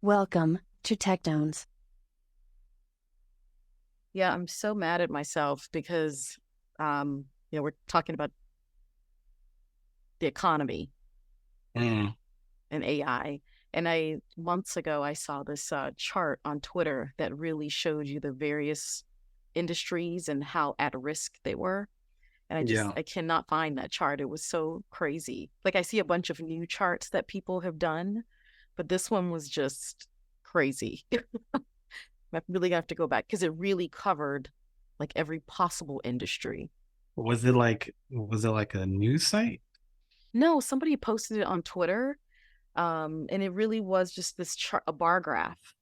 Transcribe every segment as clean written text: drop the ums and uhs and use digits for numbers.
Welcome to Tech Downs. Yeah, I'm so mad at myself because, we're talking about the economy Mm. and AI. And months ago, I saw this chart on Twitter that really showed you the various industries and how at risk they were. And Yeah. I cannot find that chart. It was so crazy. Like I see a bunch of new charts that people have done, but this one was just crazy. I really have to go back because it really covered like every possible industry. Was it like a news site? No, somebody posted it on Twitter, and it really was just this chart, a bar graph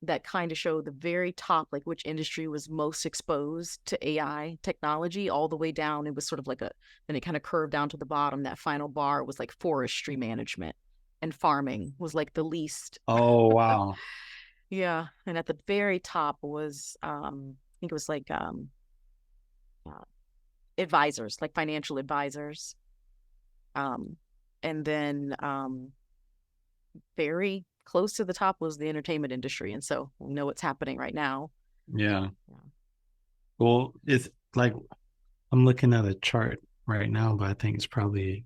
that kind of showed the very top, like which industry was most exposed to AI technology, all the way down. It was sort of like then it kind of curved down to the bottom. That final bar was like forestry management and farming was like the least. Oh, wow. Yeah, and at the very top was, I think it was like uh, advisors, like financial advisors. Um, and then very close to the top was the entertainment industry. And so we know what's happening right now. Yeah. Yeah. Well, it's like I'm looking at a chart right now, but I think it's probably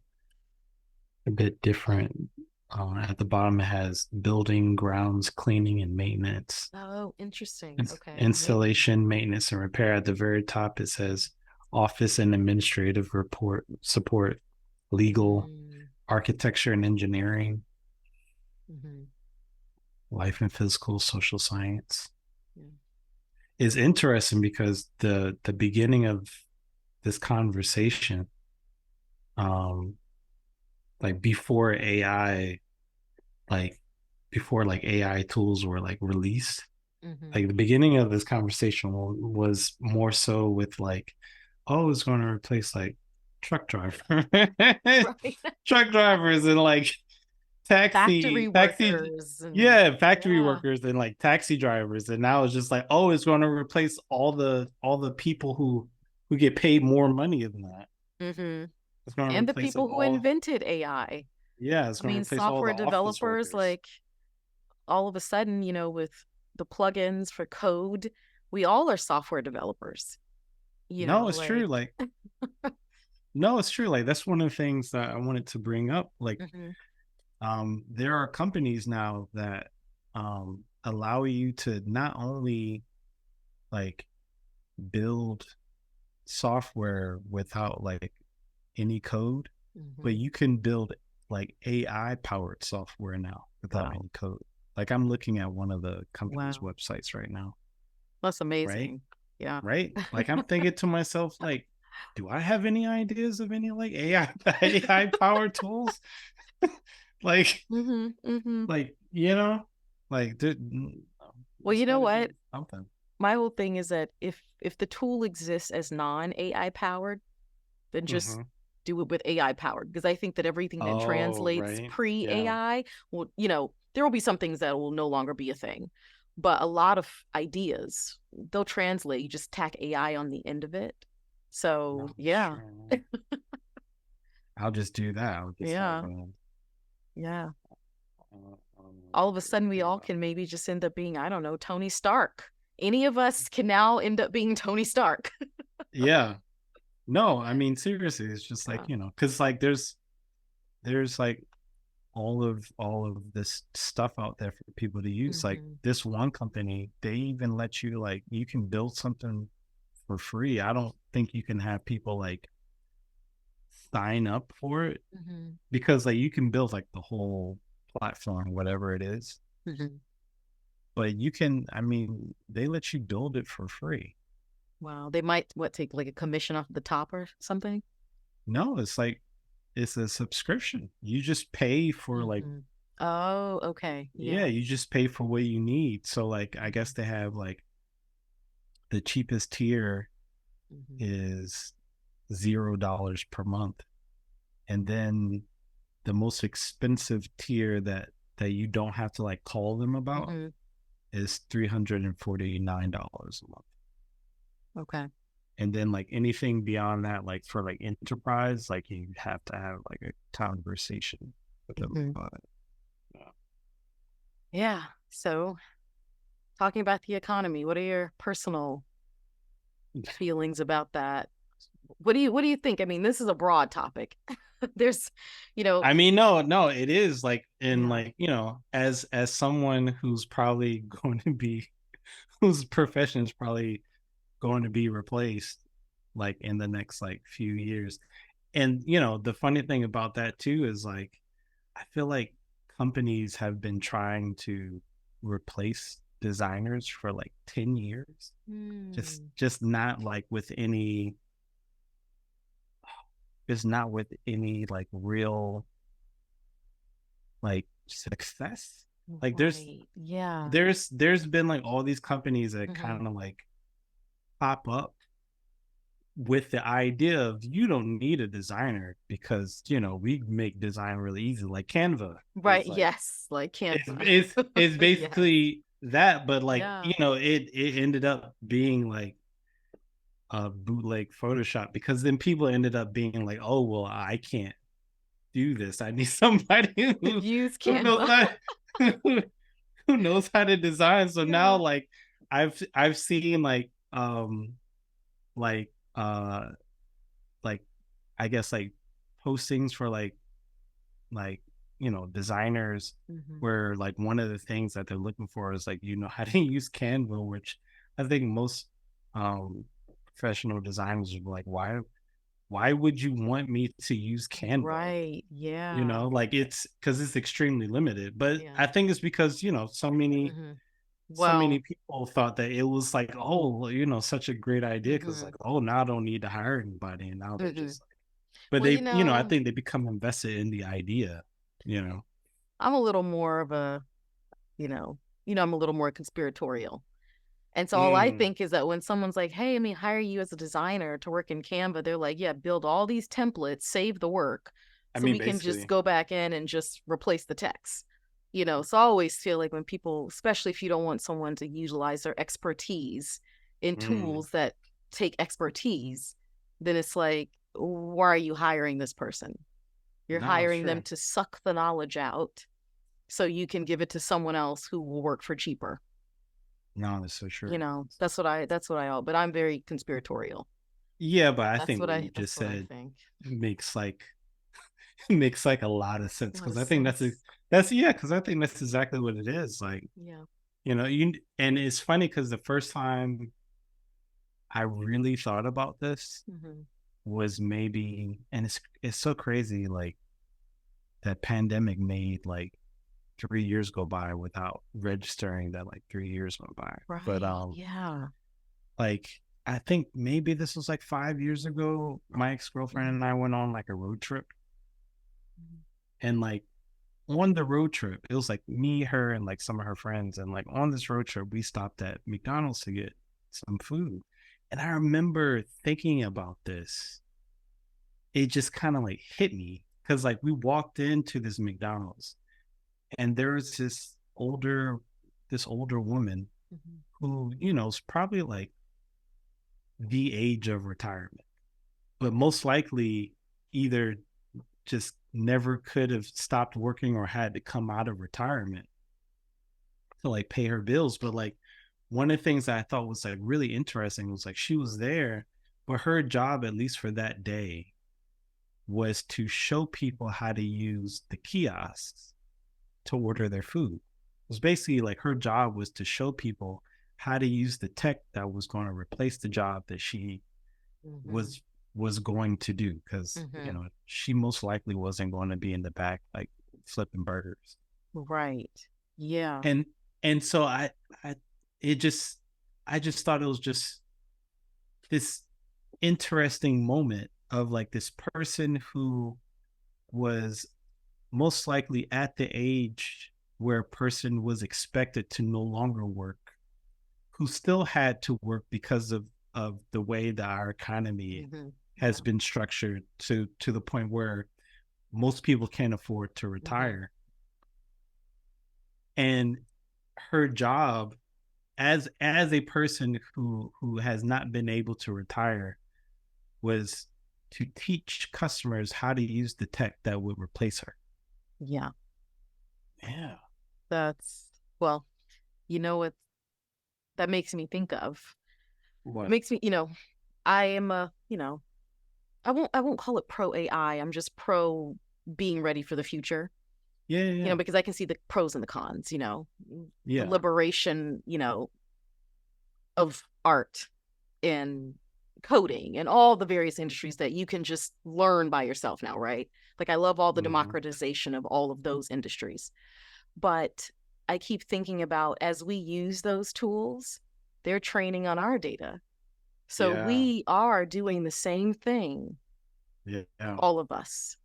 a bit different. At the bottom, it has building, grounds, cleaning, and maintenance. Oh, interesting. Okay. Installation, maintenance, and repair. At the very top, it says office and administrative report support, legal, Mm-hmm. architecture and engineering, Mm-hmm. life and physical, social science. Yeah. Is interesting because the beginning of this conversation, um, like before AI, like before like AI tools were like released, Mm-hmm. like the beginning of this conversation was more so with like, oh, it's going to replace like truck driver, Right. truck drivers and like Factory taxi, workers and yeah, factory yeah. workers and like taxi drivers, and now it's just like, oh, it's going to replace all the people who get paid more money than that. Mm-hmm. It's going to And the replace like people who all, invented AI. yeah, it's I going to mean, replace all the software office developers, workers. like all of a sudden, with the plugins for code, we all are software developers, No, it's true. like, Like, no, it's true. Like, that's one of the things that I wanted to bring up. Like, mm-hmm. there are companies now that allow you to not only like build software without like any code, but Mm-hmm. you can build like AI powered software now without Wow. any code. Like I'm looking at one of the company's Wow. websites right now, That's right? amazing. Yeah. Right? Like I'm thinking to myself, like, do I have any ideas of any like AI AI powered tools? like, Mm-hmm. Mm-hmm. like like Well, it's you got know to what? be something. My whole thing is that if the tool exists as non-AI powered, then just Mm-hmm. do it with AI powered. Because I think that everything that Oh, translates right. Yeah. pre-AI will, there will be some things that will no longer be a thing. But a lot of ideas, they'll translate. You just tack AI on the end of it. So No, yeah. sure. I'll just do that. I'll just have Yeah. Yeah. I don't know All what of a to sudden we think all about. can maybe just end up being, I don't know, Tony Stark. Any of us can now end up being Tony Stark. Yeah. No, I mean seriously, it's just Yeah. like, because like there's like all of this stuff out there for people to use. Like Mm-hmm. this one company, they even let you like you can build something for free. I don't think you can have people like sign up for it Mm-hmm. because like you can build like the whole platform, whatever it is. Mm-hmm. But you can, I mean, they let you build it for free. Wow. They might take like a commission off the top or something. No, it's like it's a subscription. You just pay for like, Mm-hmm. Oh, okay. yeah, Yeah. you just pay for what you need. So like I Mm-hmm. guess they have like the cheapest tier Mm-hmm. is $0 per month. And then the most expensive tier that you don't have to like call them about Mm-hmm. is $349 a month. Okay. And then like anything beyond that, like for like enterprise, like you have to have like a conversation with them Mm-hmm. about it. Yeah. Yeah. So, talking about the economy, what are your personal feelings about that? What do you think? I mean, this is a broad topic. There's, you know, I mean, no, it is like in yeah. like, as someone who's probably going to be whose profession is probably going to be replaced like in the next like few years. And the funny thing about that too is like I feel like companies have been trying to replace designers for like 10 years. Just Hmm. just not like with any just not with any like real like success. Like Right. Yeah. there's been like all these companies that Hmm. kind of like pop up with the idea of you don't need a designer because we make design really easy. Like Canva Right. is like Yes. Like it's Canva. it's it's Yes. basically that, but like Yeah. it ended up being like a bootleg Photoshop because then people ended up being like, oh well, I can't do this. I need somebody Use who knows Canva. how who, who knows how to design. So now Yeah. like I've seen like uh like I guess like postings for like designers Hmm. where like one of the things that they're looking for is like how to use Canva, which I think most um professional designers are like, why would you want me to use Canva? Right. Yeah. Like it's because it's extremely limited. But Yeah. I think it's because so many Hmm. so many Well, people thought that it was like, oh, such a great idea because hmm like, oh, now I don't need to hire anybody, and now they're hmm just but well, I think they become invested in the idea, you know. I'm a little more of a, you know, I'm a little more conspiratorial. And so all I Mm. think is that when someone's like, "Hey, I mean, hire you as a designer to work in Canva," they're like, "Yeah, build all these templates, save the work, I so mean, we can just basically. go back in and just replace the text." So I always feel like when people, especially if you don't want someone to utilize their expertise in Mm. tools that take expertise, then it's like, why are you hiring this person? You're No, it's hiring them true. to suck the knowledge out so you can give it to someone else who will work for cheaper. No, that's so true. That's what I but I'm very conspiratorial. Yeah, but I That's think what what you I just that's what I said think. makes like makes like a lot of sense What a because I think sense. that's yeah, because I think that's exactly what it is. Like, Yeah. you and it's funny because the first time I really thought about this Hmm. was maybe, and it's so crazy, like that pandemic made like 3 years go by without registering that like 3 years went by. But Right. Yeah. like I think maybe this was like 5 years ago. My ex girlfriend Hmm. and I went on like a road trip, Hmm. and like on the road trip, it was like me, her, and like some of her friends, and like on this road trip, we stopped at McDonald's to get some food, and I remember thinking about this. It just kind of like hit me because like we walked into this McDonald's, and there was this older woman Hmm. who is probably like the age of retirement, but most likely either just never could have stopped working or had to come out of retirement to like pay her bills. But like one of the things that I thought was like really interesting was like she was there, but her job, at least for that day, was to show people how to use the kiosks to order their food. It was basically like her job was to show people how to use the tech that was going to replace the job that she Hmm. was was going to do because Hmm. she most likely wasn't going to be in the back like flipping burgers. Right. Yeah. And so I it just I just thought it was just this interesting moment of like this person who was most likely at the age where a person was expected to no longer work, who still had to work because of the way that our economy Hmm. has Yeah. been structured to the point where most people can't afford to Hmm. retire. And her job as a person who has not been able to retire was to teach customers how to use the tech that would replace her. Yeah. Yeah. That's Well, you know what that makes me think of? It What? makes me, I am a, I won't call it pro AI. I'm just pro being ready for the future. Yeah, yeah, yeah. Because I can see the pros and the cons, the Yeah. liberation, of art and coding and all the various industries that you can just learn by yourself now, right? Like I love all the Hmm. democratization of all of those industries. But I keep thinking about as we use those tools, they're training on our data. So Yeah. we are doing the same thing, Yeah. Yeah. all of us.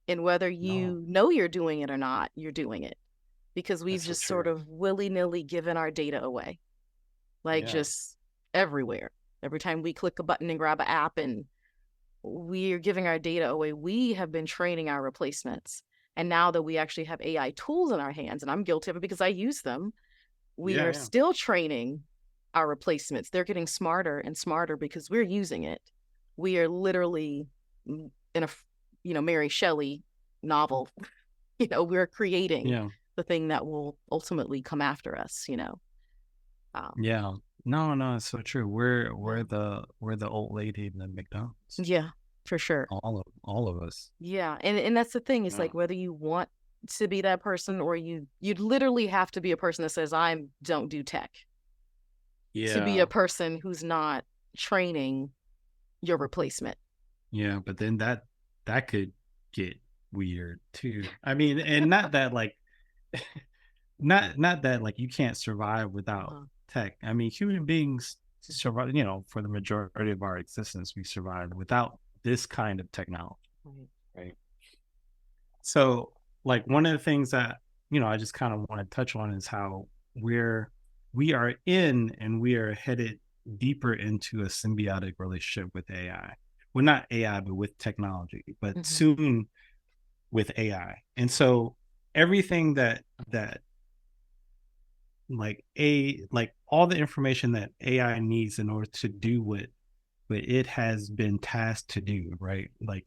And whether No, you know you're doing it or not, you're doing it because we've that's so just sort true. of willy nilly given our data away, like Yeah. just everywhere. Every time we click a button and grab an app and we're giving our data away, we have been training our replacements. And now that we actually have AI tools in our hands, and I'm guilty of it because I use them, we Yeah. are Yeah. still training our replacements. They're getting smarter and smarter because we're using it. We are literally in a, Mary Shelley novel, we're creating Yeah. the thing that will ultimately come after us, Um, Yeah. No, no, it's so true. We're yeah. we're the we're the old lady in the McDonald's. Yeah, for sure. All of us. Yeah. And that's the thing. It's Yeah. like whether you want to be that person or you'd literally have to be a person that says, I don't do tech to be a Yeah. person who's not training your replacement. Yeah. But then that could get weird too. I mean, and not that like not that like you can't survive without Uh-huh. tech. I mean, human beings survive, for the majority of our existence, we survived without this kind of technology. Right. Right. So, like one of the things that I just kind of want to touch on is how we are in and we are headed deeper into a symbiotic relationship with AI. Well, not AI, but with technology, but Mm-hmm. soon with AI. And so everything that like all the information that AI needs in order to do what it has been tasked to do, right? Like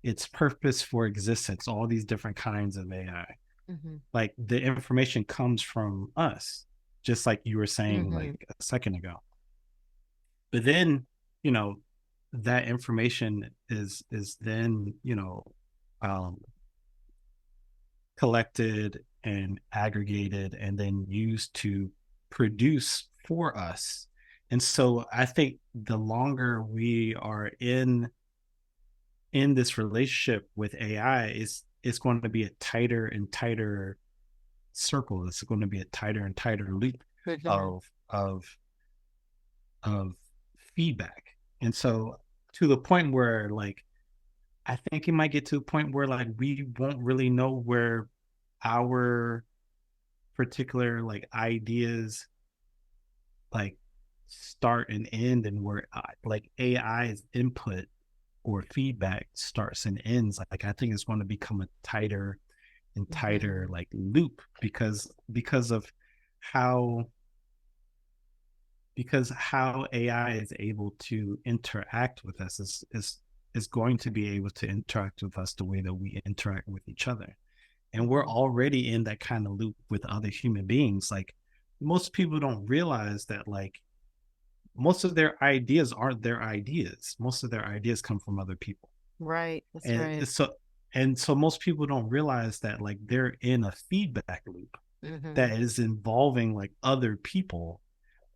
its purpose for existence, all these different kinds of AI. Mm-hmm. Like the information comes from us, just like you were saying Mm-hmm. like a second ago. But then, you know, that information is then, um collected and aggregated and then used to produce for us. And so I think the longer we are in this relationship with AI, is going to be a tighter and tighter circle. It's going to be a tighter and tighter loop Mm-hmm. of of of feedback. And so to the point where like I think it might get to a point where like we won't really know where our particular like ideas like start and end, and where like AI's input or feedback starts and ends. Like I think it's going to become a tighter and tighter Mm-hmm. like loop because of how how AI is able to interact with us is going to be able to interact with us the way that we interact with each other. And we're Mm-hmm. already in that kind of loop with other human beings. Like most people don't realize that like most of their ideas aren't their ideas. Most of their ideas come from other people. Right. That's And right. so most people don't realize that like they're in a feedback loop Mm-hmm. that is involving like other people,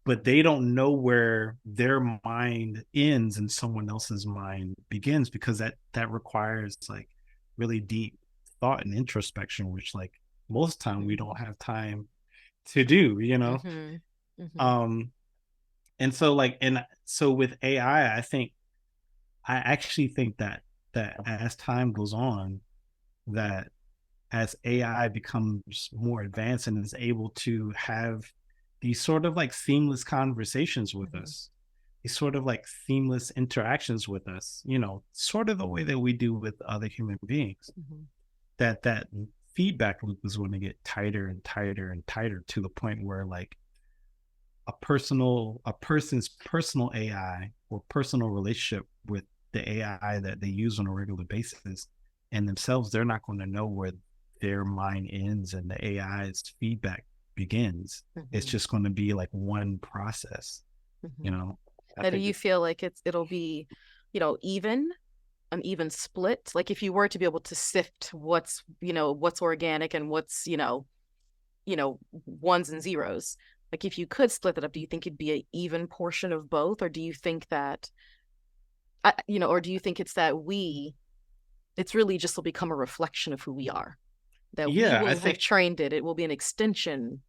but they don't know where their mind ends and someone else's mind begins, because that requires like really deep thought and introspection, which like most time we Mm-hmm. don't have time to do. Mm-hmm. Mm-hmm. um and so like and so with AI, I actually think that as time goes on, that as AI becomes more advanced and is able to have these sort of like seamless conversations with Mm-hmm. us, these sort of like seamless interactions with us, sort of the way that we do with other human beings, Mm-hmm. that feedback loop is going to get tighter and tighter and tighter, to the point where like a person's personal AI or personal relationship with the AI that they use on a regular basis and themselves, they're not going to know where their mind ends and the AI's feedback begins. It's Hmm. just going to be like one process, you Hmm. know. I Now, do think you it's feel like it'll be, even an even split? Like if you were to be able to sift what's organic and what's, ones and zeros. Like if you could split it up, do you think it'd be an even portion of both, or do you think that, or do you think it's that it's really just will become a reflection of who we are, that we yeah, I will have think trained it, it will be an extension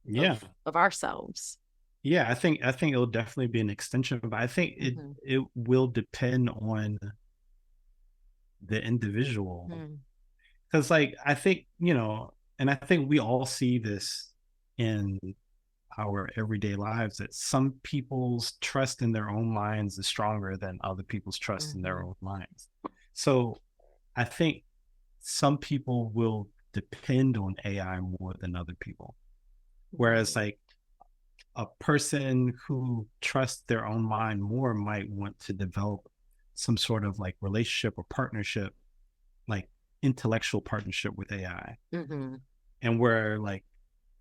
yeah. of ourselves. Yeah, I think it'll definitely be an extension, but I think it Mm-hmm. it will depend on the individual. Mm-hmm. Because like I think, and I think we all see this in our everyday lives, that some people's trust in their own minds is stronger than other people's trust in their Mm-hmm. own minds. So I think some people will depend on AI more than other people. Whereas Right. like a person who trusts their own mind more might want to develop some sort of like relationship or partnership, like intellectual partnership with AI. Mm-hmm. And where like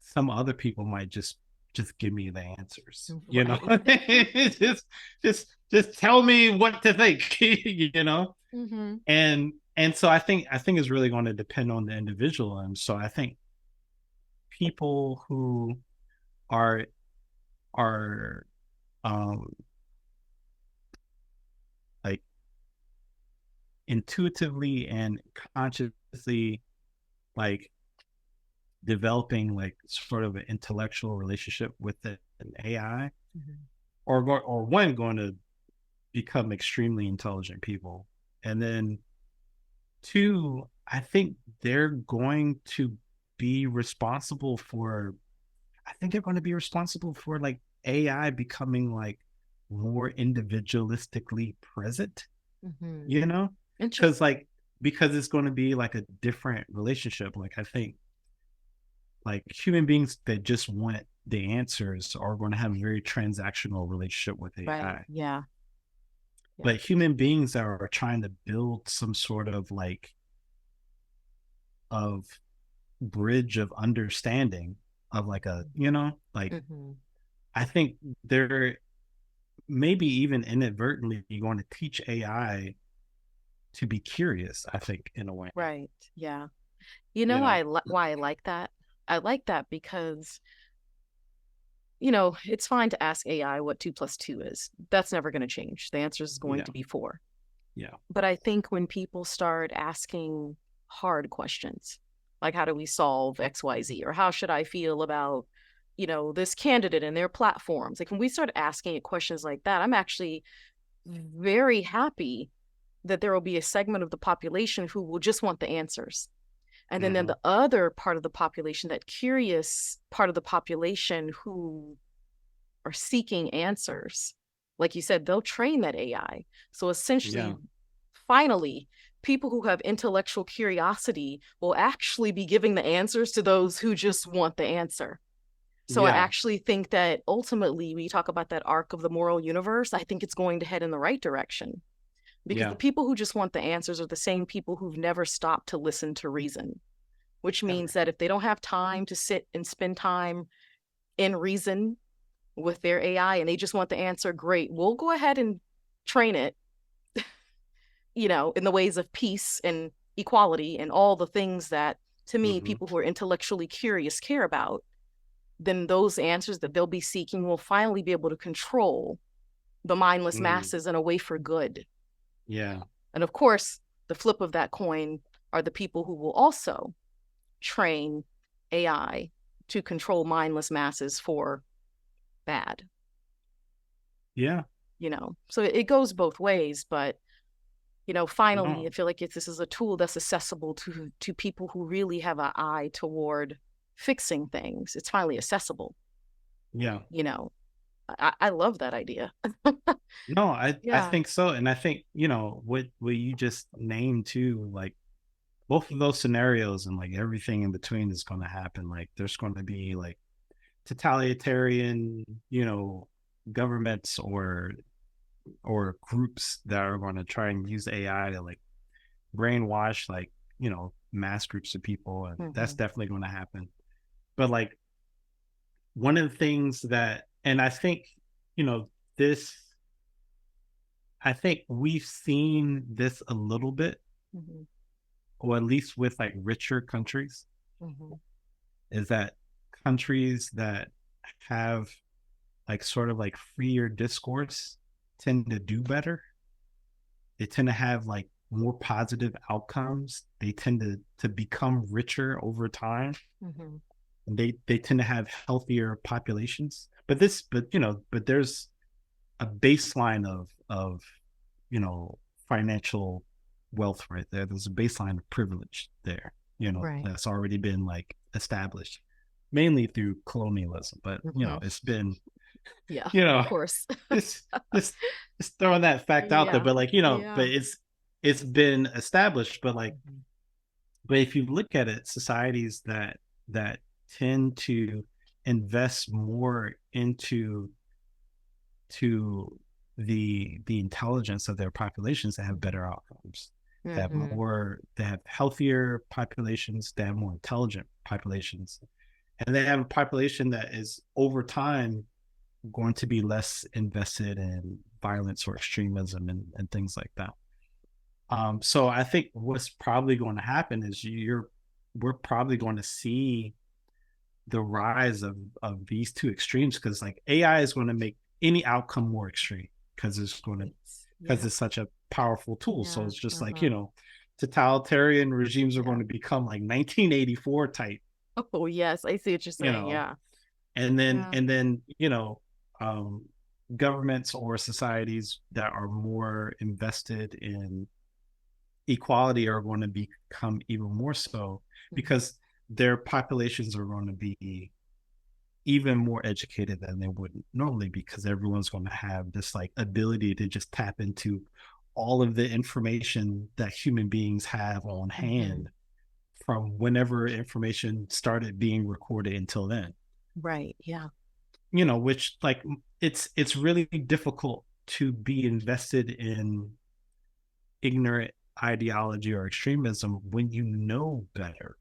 some other people might just give me the answers, Right. just tell me what to think, Mm-hmm. and so I think it's really going to depend on the individual. And so I think people who are are um like intuitively and consciously like developing like sort of an intellectual relationship with an AI, Mm-hmm. or one going to become extremely intelligent people, and then two, I think they're going to be responsible for. I think they're going to be responsible for like AI becoming like more individualistically present, Mm-hmm. you know, because Interesting. like because it's going to be like a different relationship. Like I think like human beings that just want the answers are going to have a very transactional relationship with Right. AI. Yeah. Yeah. But human beings that are trying to build some sort of like of bridge of understanding of like a, like Mm-hmm. I think they're maybe even inadvertently going to teach AI to be curious, I think, in a way. Right. Yeah. You know? Why I like that? I like that because, it's fine to ask AI what 2 plus 2 is. That's never going to change. The answer is going Yeah. to be 4. Yeah. But I think when people start asking hard questions, like how do we solve XYZ, or how should I feel about, this candidate and their platforms? Like when we start asking it questions like that, I'm actually very happy that there will be a segment of the population who will just want the answers. And then Mm-hmm. the other part of the population, that curious part of the population who are seeking answers, like you said, they'll train that AI. So essentially, Yeah. finally, people who have intellectual curiosity will actually be giving the answers to those who just want the answer. So I Yeah. actually think that ultimately, when you talk about that arc of the moral universe, I think it's going to head in the right direction, because the Yeah. people who just want the answers are the same people who've never stopped to listen to reason, which means that if they don't have time to sit and spend time in reason with their AI and they just want the answer, great, we'll go ahead and train it, in the ways of peace and equality and all the things that, to me, Mm-hmm. people who are intellectually curious care about. Then those answers that they'll be seeking will finally be able to control the mindless Mm. masses in a way for good. Yeah. And of course, the flip of that coin are the people who will also train AI to control mindless masses for bad, Yeah. So it goes both ways, but finally, I No. feel like this is a tool that's accessible to people who really have an eye toward fixing things. It's finally accessible. Yeah. You know, I love that idea. No, I Yeah. think so. And I think, what you just named too, like both of those scenarios and like everything in between is going to happen. Like there's going to be like totalitarian, governments or groups that are going to try and use AI to like brainwash like, mass groups of people. And that's Hmm. definitely going to happen. But like one of the things that, and I think, you know, this, I think we've seen this a little bit, Mm-hmm. or at least with like richer countries, Mm-hmm. is that countries that have like sort of like freer discourse tend to do better. They tend to have like more positive outcomes. They tend to become richer over time. Mm-hmm. And they tend to have healthier populations. But there's a baseline of you know financial wealth right there. There's a baseline of privilege there, Right. that's already been like established mainly through colonialism. But Mm-hmm. it's been, Yeah, you of know course. just just just throwing that fact out there. Yeah. But like, but Yeah. it's been established. But like, Mm-hmm. but if you look at it, societies that tend to invest more into to the intelligence of their populations, that have better outcomes, Mm-hmm. they have healthier populations, they have more intelligent populations, and they have a population that is over time going to be less invested in violence or extremism and things like that. So I think what's probably going to happen is we're probably going to see the rise of these two extremes, because like AI is going to make any outcome more extreme, Right. because Yeah. it's such a powerful tool. So Yeah. it's just like, Uh-huh. totalitarian regimes are going Yeah. to become like 1984 type, Oh, yes. I see what you're you saying. know, Yeah. and Yeah. then um, governments or societies that are more invested in equality are going to become even more so, Mm-hmm. because their populations are going to be even more educated than they would normally, because everyone's going to have this like ability to just tap into all of the information that human beings have on Mm-hmm. hand from whenever information started being recorded until then. Right. Yeah. Which like, it's really difficult to be invested in ignorant ideology or extremism when you know better.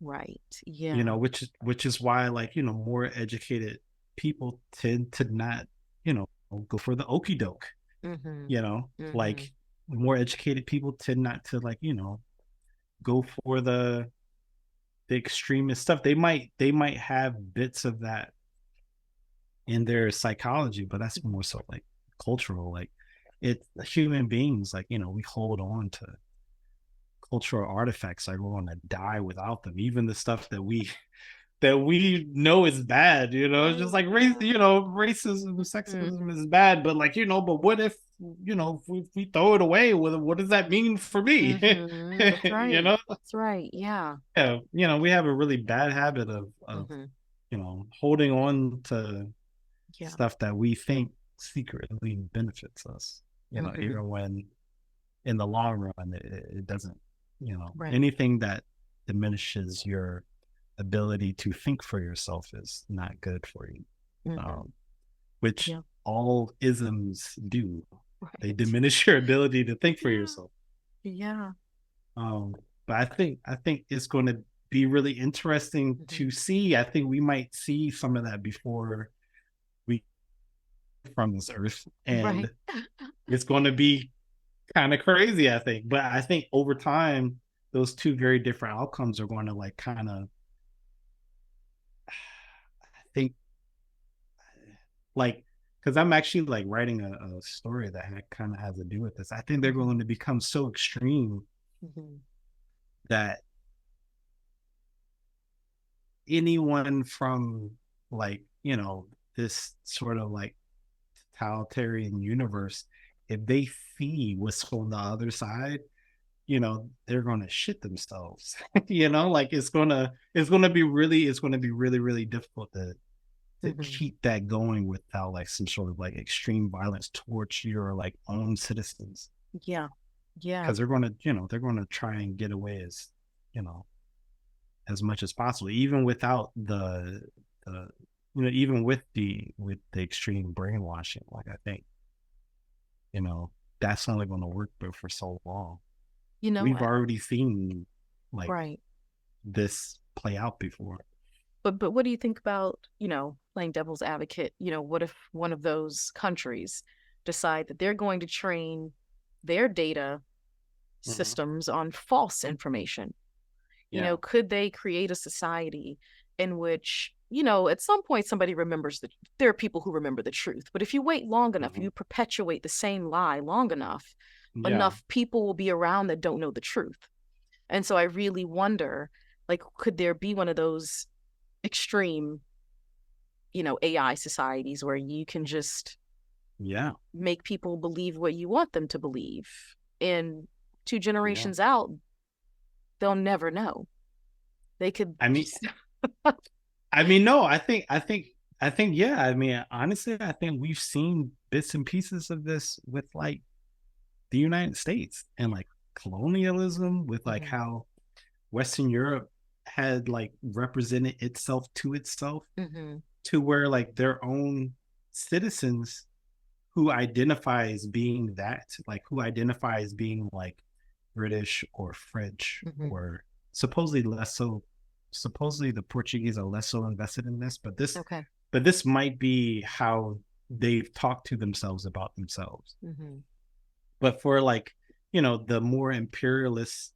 Right. Yeah. Which is why, like, more educated people tend to not, go for the okey doke. Mm-hmm. Mm-hmm. Like, more educated people tend not to, like, go for the extremist stuff. They might have bits of that in their psychology, but that's more so like cultural. Like, it human beings, like, we hold on to cultural artifacts, like we're gonna die without them. Even the stuff that we know is bad, it's just Right. like Yeah. racism, sexism Mm-hmm. is bad. But like, but what if, if we throw it away? What does that mean for me? Mm-hmm. That's you right. know That's right. Yeah. yeah, we have a really bad habit of Mm-hmm. holding on to Yeah. stuff that we think secretly benefits us, Mm-hmm. even when in the long run it doesn't. Right. Anything that diminishes your ability to think for yourself is not good for you, Mm-hmm. um, which Yeah. all isms do. They Right. diminish your ability to think for Yeah. yourself. Yeah. um, but I think it's going to be really interesting Mm-hmm. to see. I think we might see some of that before we from this earth, Right. and it's going to be kind of crazy, I think. But I think over time, those two very different outcomes are going to like kind of, I think, like, because I'm actually like writing a story that kind of has to do with this. I think they're Mm-hmm. going to become so extreme Mm-hmm. that anyone from, like, this sort of like totalitarian universe, if they see what's on the other side, they're gonna shit themselves. Like, it's gonna be really difficult to Mm-hmm. keep that going without like some sort of like extreme violence towards your like own citizens, Yeah. Yeah. because they're gonna try and get away you know as much as possible, even without the even with the extreme brainwashing. Like, I think, you know that's only going to work but for so long. You know, We've already seen like right. this play out before. But what do you think about, playing devil's advocate? What if one of those countries decide that they're going to train their data Mm-hmm. systems on false information? Yeah. Could they create a society in which, at some point somebody remembers there are people who remember the truth, but if you wait long enough, Mm-hmm. you perpetuate the same lie long enough, Yeah. enough people will be around that don't know the truth. And so I really wonder, like, could there be one of those extreme, AI societies where you can just Yeah. make people believe what you want them to believe? And two Yeah. generations out, they'll never know. They could I mean, just no, I think, yeah. I mean, honestly, I think we've seen bits and pieces of this with like the United States and like colonialism, with like Mhm. how Western Europe had like represented itself to itself, Mhm. to where like their own citizens who identify as being that, like who identify as being like British or French, Mhm. or supposedly less so. Supposedly the Portuguese are less so invested in this, but Okay. this might be how they've talked to themselves about themselves. Mhm. But for like, the more imperialist,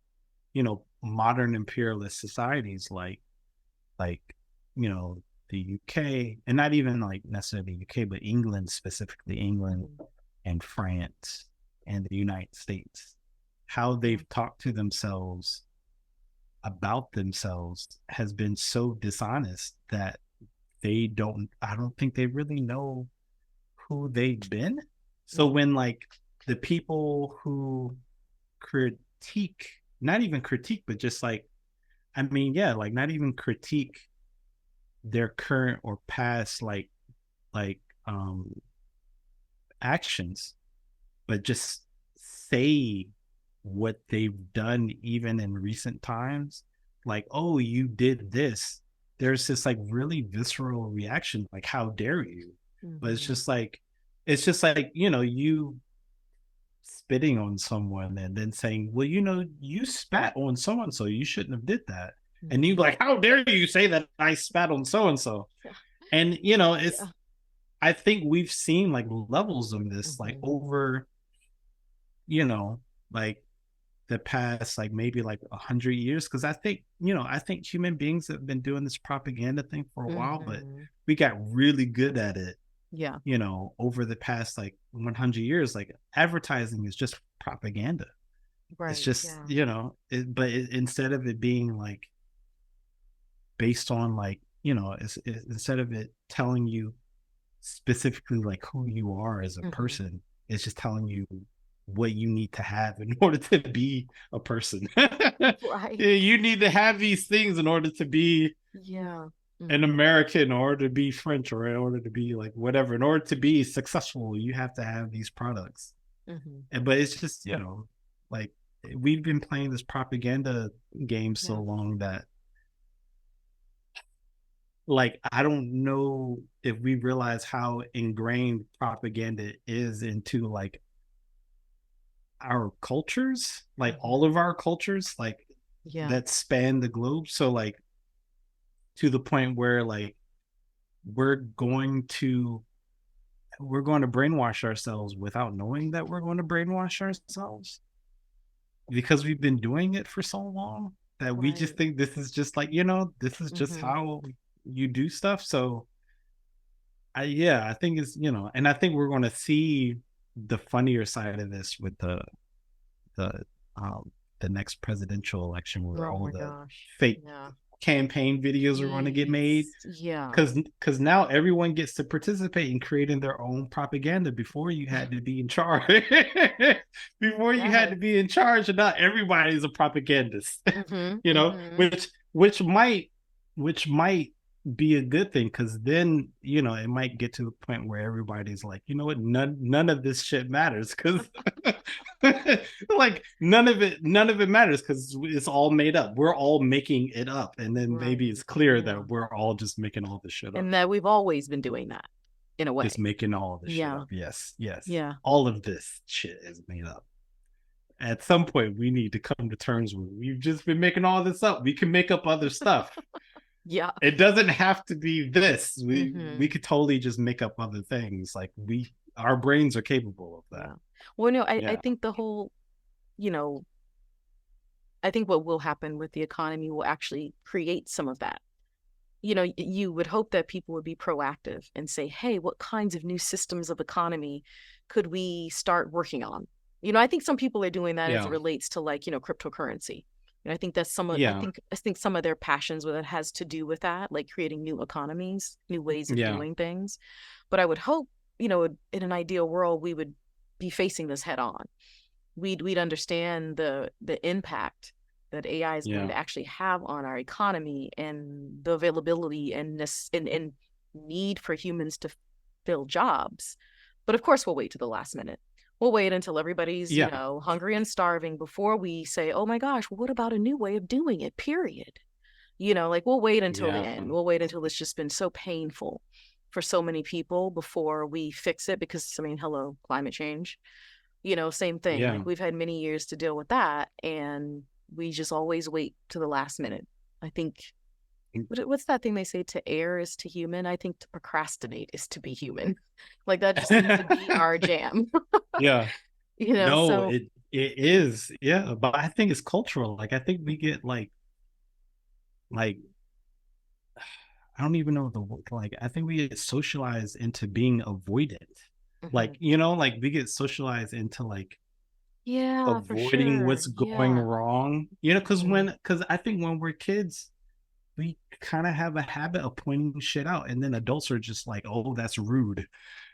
modern imperialist societies, like you know the UK, and not even like necessarily the UK, but England, specifically England Mhm. and France and the United States, how Yeah. they've talked to themselves about themselves has been so dishonest that I don't think they really know who they've been. So Mhm. when like the people who critique, not even critique, but just like, I mean, yeah, like not even critique their current or past like actions, but just say what they've done even in recent times, like, oh, you did this. There's this like really visceral reaction, like, how dare you? But Mhm. it's just like, you spitting on someone and then saying, well, you spat on so and so, you shouldn't have did that. And you Mhm. like, how dare you say that I spat on so and so? Yeah. And it's Yeah. I think we've seen like levels of this like Mhm. over, you know, like the past like maybe like 100 years. Because I think human beings have been doing this propaganda thing for a while, but Mhm. we got really good at it, Yeah. over the past like 100 years. Like advertising is just propaganda. It's Right. just, Yeah. instead of it being like based on like, instead of it telling you specifically like who you are as a Mhm. person, it's just telling you what you need to have in order to be a person. Right. You need to have these things in order to be Yeah. an Mhm. American, in order to be French, or in order to be like whatever. In order to be successful, you have to have these products. Mhm. But it's just, like we've been playing this propaganda game so Yeah. long that like I don't know if we realize how ingrained propaganda is into like our cultures, like all Mhm. of our cultures, like Yeah. that span the globe. So like to the point where like we're going to we're going to brainwash ourselves without knowing that we're going to brainwash ourselves, because we've been doing it for so long that we just Right. think this is just like, this is just Mhm. how you do stuff. So yeah, I think it's, and I think we're going to see the funnier side of this with the um the next presidential election, where Oh all my the gosh. fake Yeah. campaign videos are going to get made, Yes. Yeah. because now everyone gets to participate in creating their own propaganda. Before you had to be in charge. Before you had Yes. to be in charge, and not everybody's a propagandist. Mhm. you know Mhm. which might be a good thing, because then it might get to the point where everybody's like, you know what, none of this shit matters, because like none of it matters, because it's all made up. We're all making it up, and then maybe Right. it's clear Yeah. that we're all just making all this shit up. And that we've always been doing that in a Just way. making all this shit Yeah. up. Yes, yes, Yeah. all of this shit is made up. At some point we need to come to terms with, we've just been making all this up. We can make up other stuff. Yeah. It doesn't have to be this. We Hmm. could totally just make up other things. Like our brains are capable of that. Yeah. Well, no, I Yeah. think the whole, you know, I think what will happen with the economy will actually create some of that. You would hope that people would be proactive and say, hey, what kinds of new systems of economy could we start working on? I think some people are doing that as it Yeah. relates to like, cryptocurrency. And I think that's some of Yeah. I think some of their passions with it has to do with that, like creating new economies, new ways of Yeah. doing things. But I would hope, in an ideal world, we would be facing this head on. We'd understand the impact that AI is going Yeah. to actually have on our economy and the availability and need for humans to fill jobs. But of course, we'll wait to the last minute. We'll wait until everybody's, Yeah. hungry and starving before we say, oh my gosh, well, what about a new way of doing it? Period. Like we'll wait until the Yeah. end. We'll wait until it's just been so painful for so many people before we fix it because, I mean, hello, climate change, same thing. Yeah. Like we've had many years to deal with that, and we just always wait to the last minute. I think what's that thing they say? To err is to human. I think to procrastinate is to be human. Like that just seems to be our jam. Yeah. No, So it is. Yeah, but I think it's cultural. Like I think we get like I don't even know the like I think we get socialized into being avoidant. mhm. Like, like we get socialized into like Yeah, for avoiding sure. what's going Yeah. wrong. Mhm. Because I think when we're kids, we kind of have a habit of pointing shit out, and then adults are just like, "Oh, that's rude,"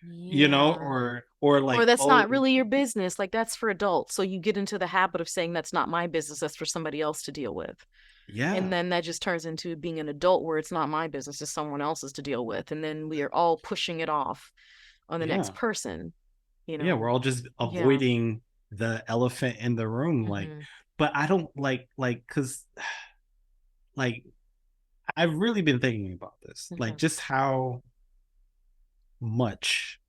Yeah. or Or like, that's "Oh, not really your business. Like that's for adults. So you get into the habit of saying that's not my business. That's for somebody else to deal with. And yeah, then that just turns into being an adult where it's not my business, it's someone else's to deal with. And then we are all pushing it off on the next yeah, person, you yeah." We're know. all just Yeah. avoiding the elephant in the room, like. Hmm. But I don't because like I've really been thinking about this, like Hmm. just how much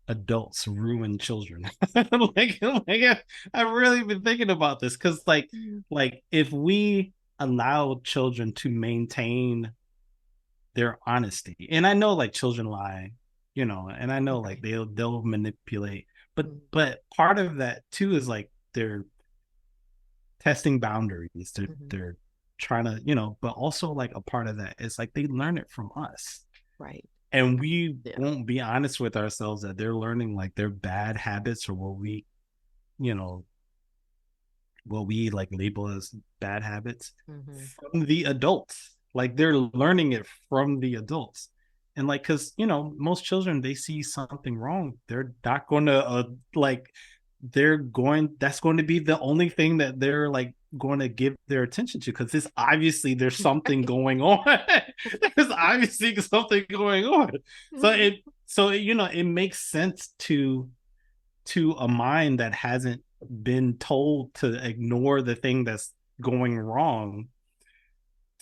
adults ruin children. I've really been thinking about this because like if we allow children to maintain their honesty, and I know like children lie, and I know like Right. they'll manipulate, but Mm-hmm. part of that too is like they're testing boundaries, Hmm. they're trying to, but also like a part of that is like they learn it from us, Right. and we Yeah. won't be honest with ourselves that they're learning like their bad habits or you know what we like label as bad habits Hmm. from the adults. Like they're learning it from the adults. And like, cause most children, they see something wrong. They're not going to like, that's going to be the only thing that they're like going to give their attention to. Cause this obviously there's something Right. going on. There's obviously something going on. So it makes sense to a mind that hasn't been told to ignore the thing that's going wrong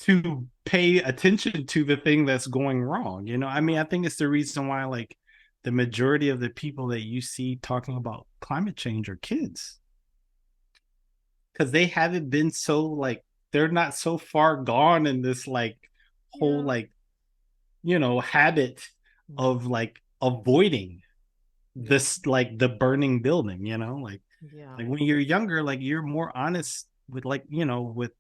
to pay attention to the thing that's going wrong. I mean, I think it's the reason why like the majority of the people that you see talking about climate change are kids, because they haven't been so like they're not so far gone in this like whole Yeah. like habit of Hmm. like avoiding Yeah. this like the burning building, Yeah. like when you're younger, like you're more honest with like with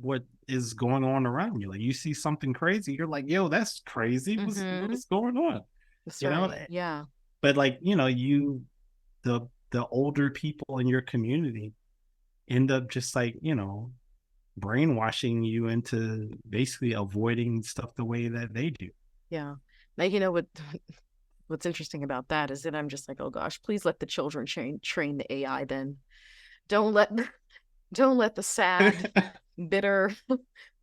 what is going on around you. Like you see something crazy, you're like, yo, that's crazy, Hmm. what's going on, That's you know right. Yeah. but like the older people in your community end up just like brainwashing you into basically avoiding stuff the way that they do. Yeah. Like, what's interesting about that is that I'm just like, oh gosh, please let the children train the AI then. Don't let don't let the sad, bitter,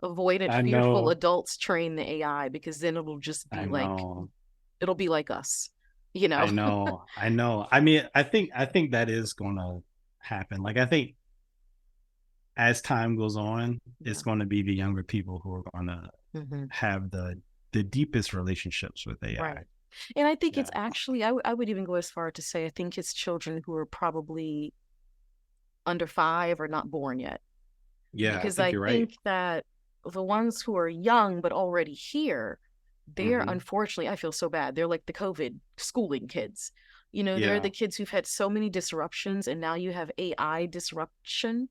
avoidant, I fearful know, adults train the AI because then I know, it'll be like us, you know. I know. I mean, I think that is gonna happen. Like I think as time goes on, it's Yeah. going to be the younger people who are going to Hmm. have the deepest relationships with AI. Right. And I think it's Yeah. actually, I would even go as far to say, I think it's children who are probably under 5 or not born yet. Yeah, I Because think I you're right. think that the ones who are young but already here, they're Hmm. unfortunately, I feel so bad. They're like the COVID schooling kids. They're the Yeah, kids who've had so many disruptions, and now you have AI disruption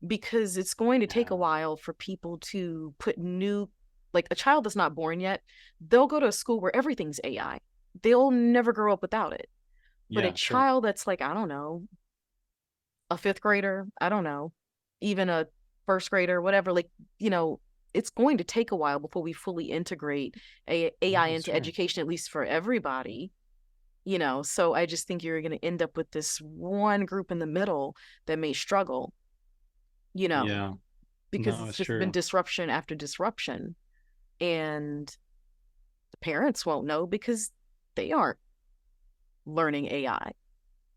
because it's going to take a yeah, while for people to put like a child that's not born yet, they'll go to a school where everything's AI. They'll never grow up without it. But a yeah, sure. child that's like, I don't know, a fifth grader, I don't know, even a first grader, whatever, like, you know, it's going to take a while before we fully integrate AI That's into true. education, at least for everybody. So I just think you're going to end up with this one group in the middle that may struggle, you know, Yeah, because no, it's it's just been true. disruption after disruption. And the parents won't know because they aren't learning AI.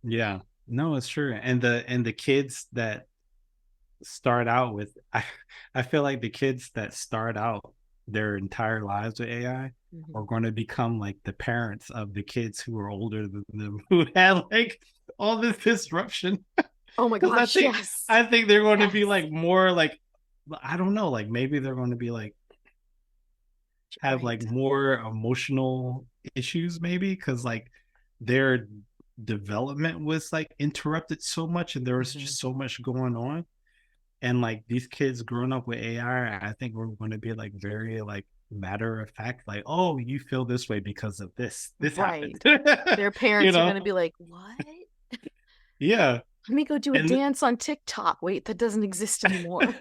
Yeah, no, it's true. And the kids that start out with I feel like the kids that start out their entire lives with AI are Mm-hmm. going to become like the parents of the kids who are older than them who had like all this disruption. Oh my Because gosh, yes. I think they're going to be Yes. like more like I don't know, like maybe they're going to be like have like Right. more emotional issues maybe because like their development was like interrupted so much and there was Mm-hmm. just so much going on and like these kids growing up with AI, I think we're going to be like very like matter of fact, like, oh, you feel this way because of this happened, Right. Their you parents are know? going to be like, what? Yeah. Let me go do a And dance on TikTok. Wait, that doesn't exist anymore.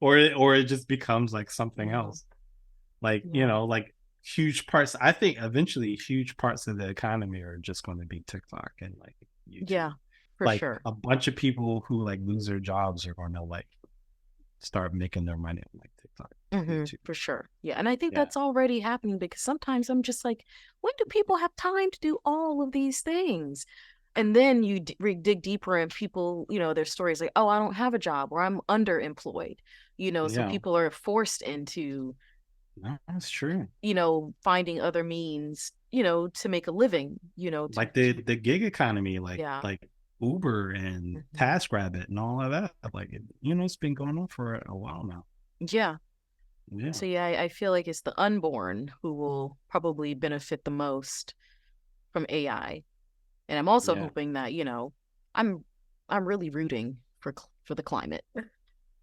or it just becomes like something Yeah. else. Like, Yeah. like huge parts. I think eventually huge parts of the economy are just going to be TikTok and like YouTube. Yeah, for Like sure. a bunch of people who like lose their jobs are going to like start making their money on like TikTok, YouTube. For sure. Yeah. And I think Yeah. that's already happening because sometimes I'm just like, when do people have time to do all of these things? And then you dig deeper and people, their stories like, oh, I don't have a job or I'm underemployed, so Yeah. people are forced into, No, that's true. finding other means, to make a living, Like to, the gig economy, yeah. like Uber and Hmm. TaskRabbit and all of that. Like it's been going on for a while now. Yeah. Yeah. So yeah, I feel like it's the unborn who will probably benefit the most from AI. And I'm also Yeah. hoping that, I'm I'm really rooting for the climate.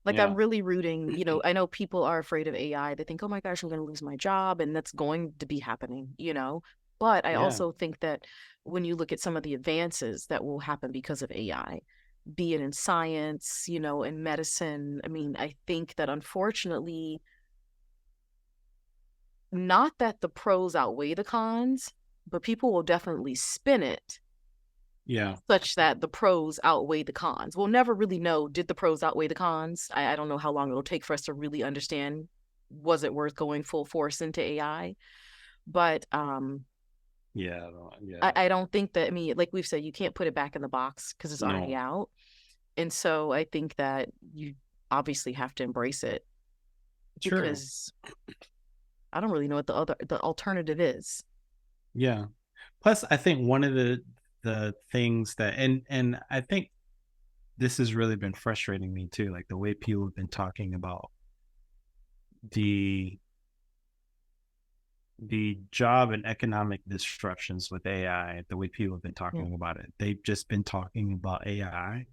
Like I'm Yeah. really rooting, I know people are afraid of AI. They think, "Oh my gosh, I'm going to lose my job," and that's going to be happening. But I Yeah. also think that when you look at some of the advances that will happen because of AI, be it in science, in medicine, I mean, I think that unfortunately, not that the pros outweigh the cons, but people will definitely spin it Yeah. such that the pros outweigh the cons. We'll never really know, did the pros outweigh the cons? I don't know how long it'll take for us to really understand, was it worth going full force into AI? But Yeah. I, Yeah. I don't think that, I mean, like we've said, you can't put it back in the box because it's already No. out. And so I think that you obviously have to embrace it True. because I don't really know what the alternative is. Yeah. Plus, I think one of the things that and I think this has really been frustrating me too, like the way people have been talking about the the job and economic disruptions with AI, the way people have been Yeah. talking about it. They've just been talking about AI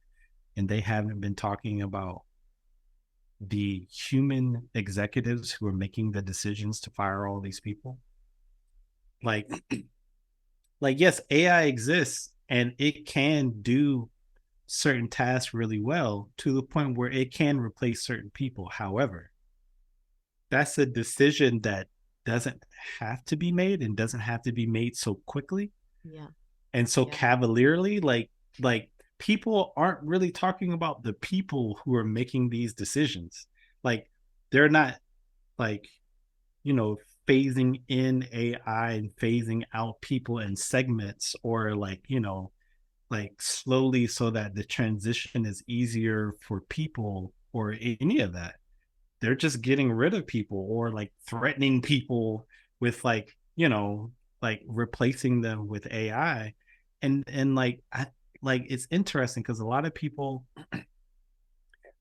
and they haven't been talking about the human executives who are making the decisions to fire all these people. Like yes, AI exists and it can do certain tasks really well to the point where it can replace certain people. However, that's a decision that doesn't have to be made and doesn't have to be made so quickly Yeah. and so Yeah. cavalierly. Like people aren't really talking about the people who are making these decisions. Like they're not like you know phasing in AI and phasing out people in segments or like like slowly so that the transition is easier for people or any of that. They're just getting rid of people or like threatening people with like replacing them with AI. And like like it's interesting because a lot of people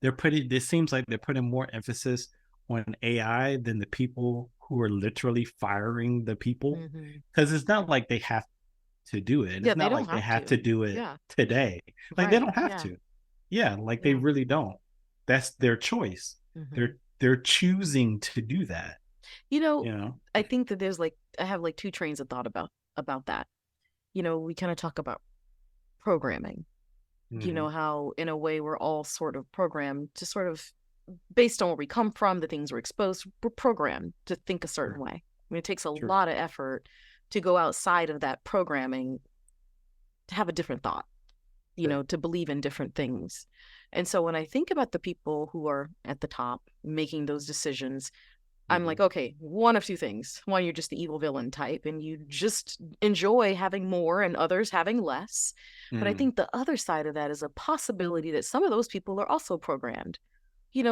they're putting this seems like they're putting more emphasis on AI than the people who are literally firing the people, Hmm. because it's not like they have to do it. Yeah, It's they not don't like they have have to to. do it Yeah, today. Like they right. don't have Yeah, to. Yeah, like they yeah. really don't. That's their choice. Hmm. They're choosing to do that, You know, you know? I think that there's like I have like two trains of thought about that. We kind of talk about programming. Mm-hmm. How in a way we're all sort of programmed to sort of based on where we come from, the things we're exposed, we're programmed to think a certain Sure. way. I mean, it takes a Sure. lot of effort to go outside of that programming to have a different thought, Sure. to believe in different things. And so when I think about the people who are at the top making those decisions, I'm Mm-hmm. like, okay, one of two things. One, you're just the evil villain type and you just enjoy having more and others having less. But I Mm. think the other side of that is a possibility that some of those people are also programmed.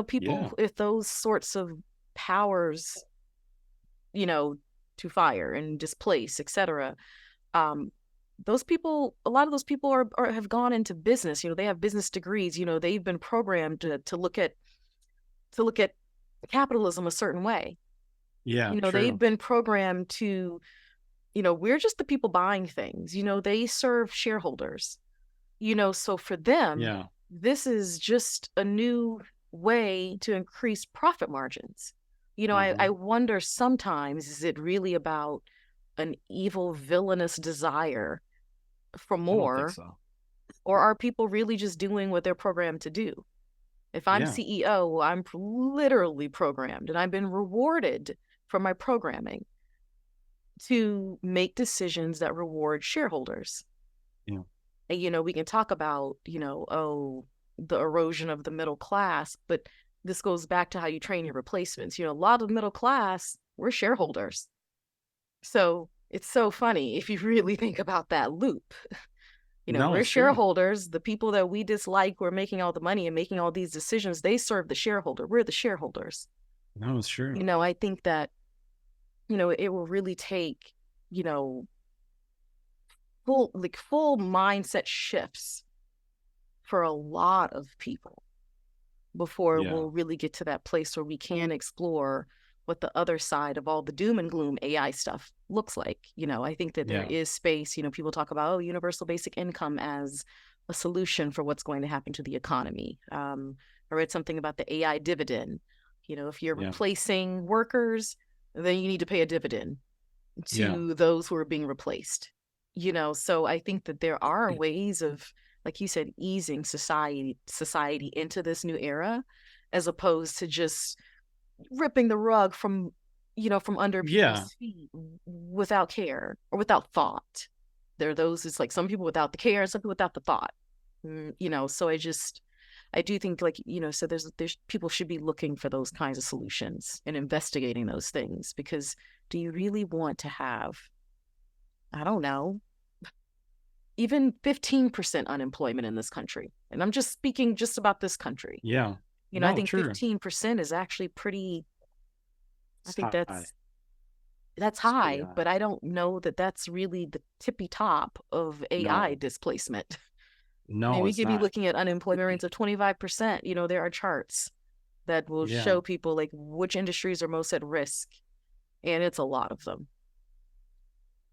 People Yeah. with those sorts of powers, you know, to fire and displace, etc. Um, those people, a lot of those people are have gone into business. They have business degrees. They've been programmed to look at capitalism a certain way. Yeah. They've True. been programmed to, we're just the people buying things. They serve shareholders. So for them, Yeah. this is just a new way to increase profit margins. I Mm-hmm. wonder sometimes, is it really about an evil, villainous desire for I don't think more, so. or are people really just doing what they're programmed to do? If I'm Yeah. CEO, I'm literally programmed and I've been rewarded for my programming to make decisions that reward shareholders. Yeah. And, we can talk about, oh, the erosion of the middle class, but this goes back to how you train your replacements. A lot of the middle class, we're shareholders. So it's so funny if you really think about that loop. No, We're it's true. shareholders. The people that we dislike, who are making all the money and making all these decisions, they serve the shareholder. We're the shareholders. No, it's true. I think that, it will really take, you know, full mindset shifts for a lot of people before Yeah. we'll really get to that place where we can explore what the other side of all the doom and gloom AI stuff looks like. I think that there Yeah. is space. People talk about, oh, universal basic income as a solution for what's going to happen to the economy. I read something about the AI dividend. If you're Yeah. replacing workers, then you need to pay a dividend Yeah. to those who are being replaced. So I think that there are ways of, like you said, easing society into this new era, as opposed to just ripping the rug from under Yeah. people's feet without care or without thought. There are those, it's like some people without the care and some people without the thought. So I do think, like, so there's people should be looking for those kinds of solutions and investigating those things, because do you really want to have, I don't know, even 15% unemployment in this country? And I'm just speaking just about this country. Yeah. I No, think true. 15% is actually pretty, I It's think high. that's It's pretty high, high. but I don't know that that's really the tippy top of AI No. displacement. I mean, No, we it's could be not. looking at unemployment rates of 25%. There are charts that will Yeah. show people like which industries are most at risk, and it's a lot of them.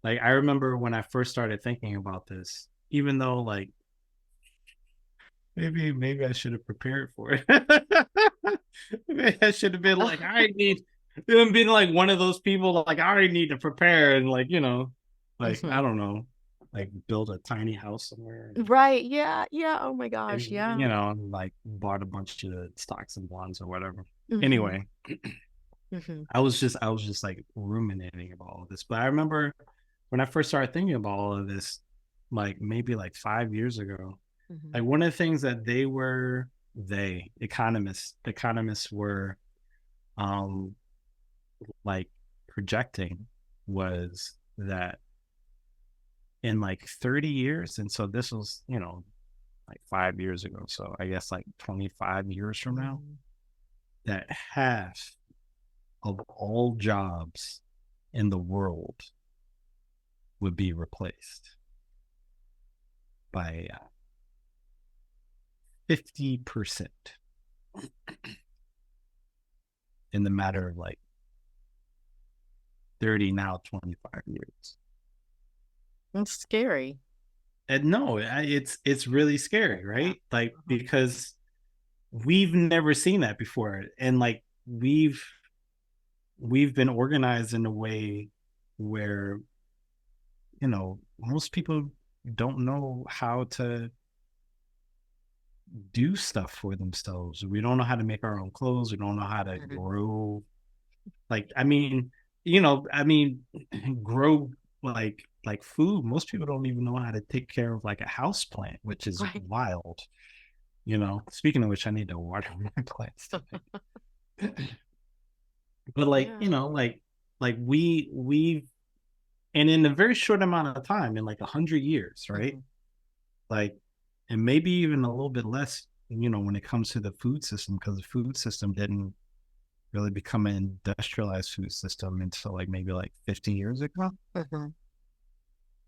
Like I remember when I first started thinking about this, even though like maybe I should have prepared for it. Maybe I should have been like, I need been like one of those people like I already need to prepare and like, like I Mhm. don't know, like build a tiny house somewhere Right. Yeah. Yeah. Oh my and gosh. Yeah. like bought a bunch of stocks and bonds or whatever. Hmm. Anyway, Hmm. I was just like ruminating about all of this. But I remember when I first started thinking about all of this, like maybe like 5 years ago, Hmm. like one of the things that they economists were um like projecting was that in like 30 years, and so this was, like 5 years ago, so I guess like 25 years from now, Hmm. that half of all jobs in the world would be replaced by 50%. in the matter of like 30, now 25 years. It's scary. And no, it's really scary, Yeah. right? Like Uh-huh. because we've never seen that before, and like we've been organized in a way where most people don't know how to do stuff for themselves. We don't know how to make our own clothes. We don't know how to Mhm. grow. Like, I mean, grow like food. Most people don't even know how to take care of like a house plant, which is Right. wild. Speaking of which, I need to water my plants today. But like, Yeah. like we've and in a very short amount of time, in like 100 years, right? Mhm. Like, and maybe even a little bit less, when it comes to the food system, because the food system didn't really become an industrialized food system until like maybe like 50 years ago, Mhm.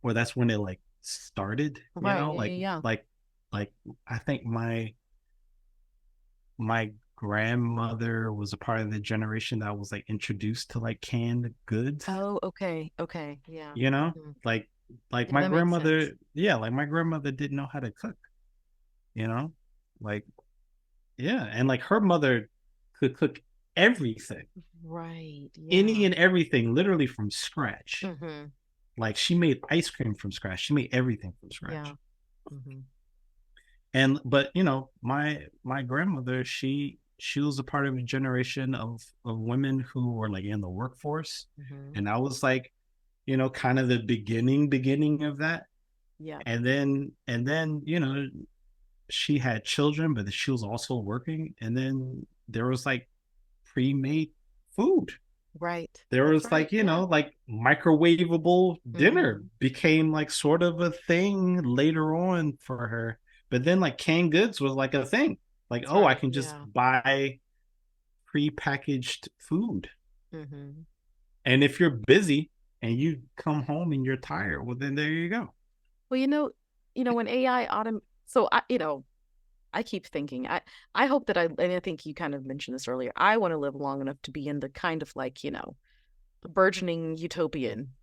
or that's when it like started, Right. Yeah. Yeah. like Yeah. like I think my grandmother was a part of the generation that was like introduced to like canned goods, Oh, okay. Okay. Yeah. you know Mhm. like like Yeah, my that makes sense. grandmother, yeah, like my grandmother didn't know how to cook, you know like yeah, and like her mother could cook everything, Right. any Yeah. and everything, literally from scratch. Mhm. Like she made ice cream from scratch. She made everything from Yeah. scratch. Mhm. And but my grandmother, she was a part of a generation of women who were like in the workforce. Mhm. And I was like, kind of the beginning of that. Yeah. And then, she had children, but she was also working. And then there was like pre-made food. Right. There That's was right. like, Yeah. like microwavable dinner Mhm. became like sort of a thing later on for her. But then like canned goods was like a thing. Like, That's oh, I right. can just Yeah. buy prepackaged food. Mhm. And if you're busy and you come home and you're tired, well then there you go. Well, when AI so I keep thinking, I hope that and I think you kind of mentioned this earlier. I want to live long enough to be in the kind of like, burgeoning utopian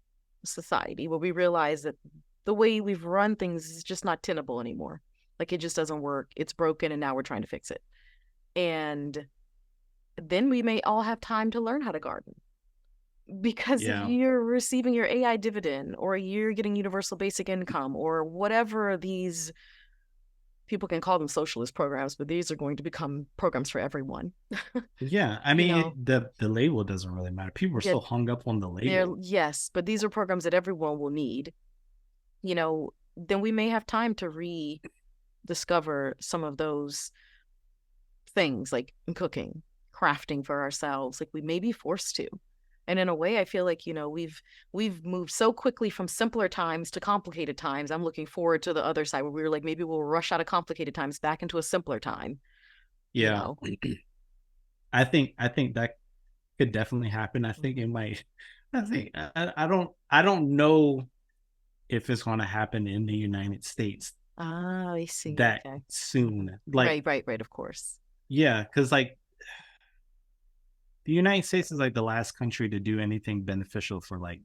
society where we realize that the way we've run things is just not tenable anymore. Like it just doesn't work. It's broken and now we're trying to fix it. And then we may all have time to learn how to garden. Because if Yeah. you're receiving your AI dividend or you're getting universal basic income or whatever these people can call them socialist programs, but these are going to become programs for everyone. Yeah. I You mean, know, the label doesn't really matter. People are yeah, so hung up on the they're label. yes, but these are programs that everyone will need. Then we may have time to rediscover some of those things like cooking, crafting for ourselves. Like we may be forced to. And in a way, I feel like, we've moved so quickly from simpler times to complicated times. I'm looking forward to the other side where we were like, maybe we'll rush out of complicated times back into a simpler time, you Yeah. know. I think that could definitely happen. I think it might. I don't know if it's going to happen in the United States Ah, I see. that Okay. soon. Right, Like, right, right, of course. yeah, because like the United States is like the last country to do anything beneficial for like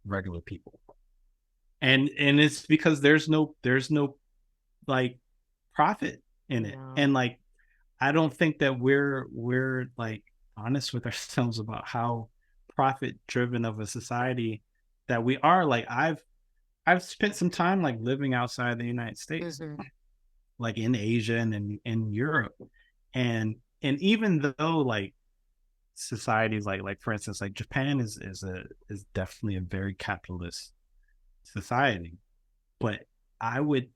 regular people, and it's because there's no like profit in it, Yeah. and like I don't think that we're like honest with ourselves about how profit driven of a society that we are. Like I've spent some time like living outside the United States, Mm-hmm. like in Asia and in Europe. And even though like societies like for instance like Japan is definitely a very capitalist society, but I would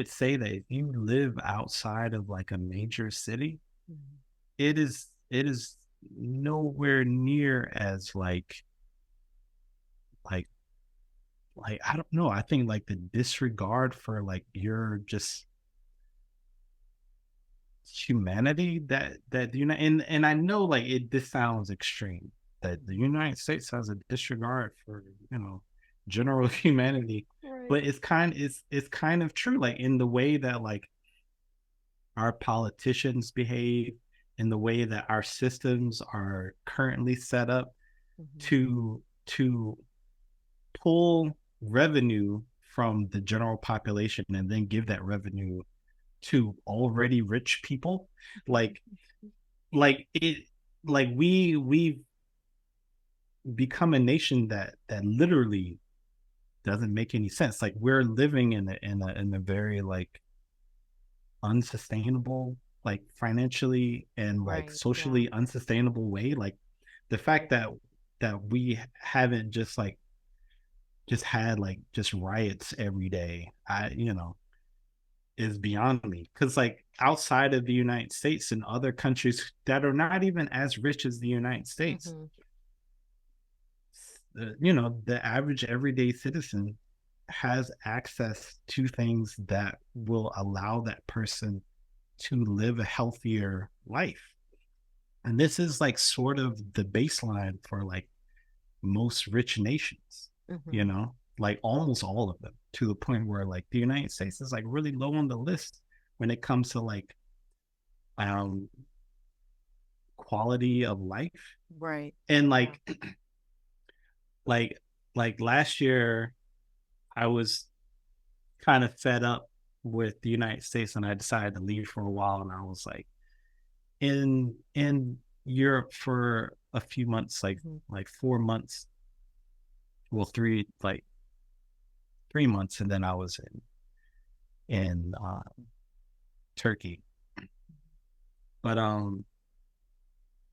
say that if you live outside of like a major city, Mm-hmm. it is nowhere near as like like I don't know. I think like the disregard for like your just humanity that and I know like this sounds extreme that the United States has a disregard for general humanity, Right. but it's kind of true, like in the way that like our politicians behave, in the way that our systems are currently set up Mm-hmm. to pull revenue from the general population and then give that revenue to already rich people. like like it like we've become a nation that literally doesn't make any sense. Like we're living in a very like unsustainable, like financially and like Right. Yeah. socially unsustainable way. Like the fact that we haven't just had like just riots every day, is beyond me. Because like outside of the United States and other countries that are not even as rich as the United States, Mm-hmm. the average everyday citizen has access to things that will allow that person to live a healthier life. And this is like sort of the baseline for like most rich nations, Mm-hmm. like almost all of them, to the point where like the United States is like really low on the list when it comes to like um quality of life. Right. And Yeah. like like last year I was kind of fed up with the United States and I decided to leave for a while, and I was like in Europe for a few months, Mm-hmm. like 4 months, well 3 months, and then I was in Turkey. But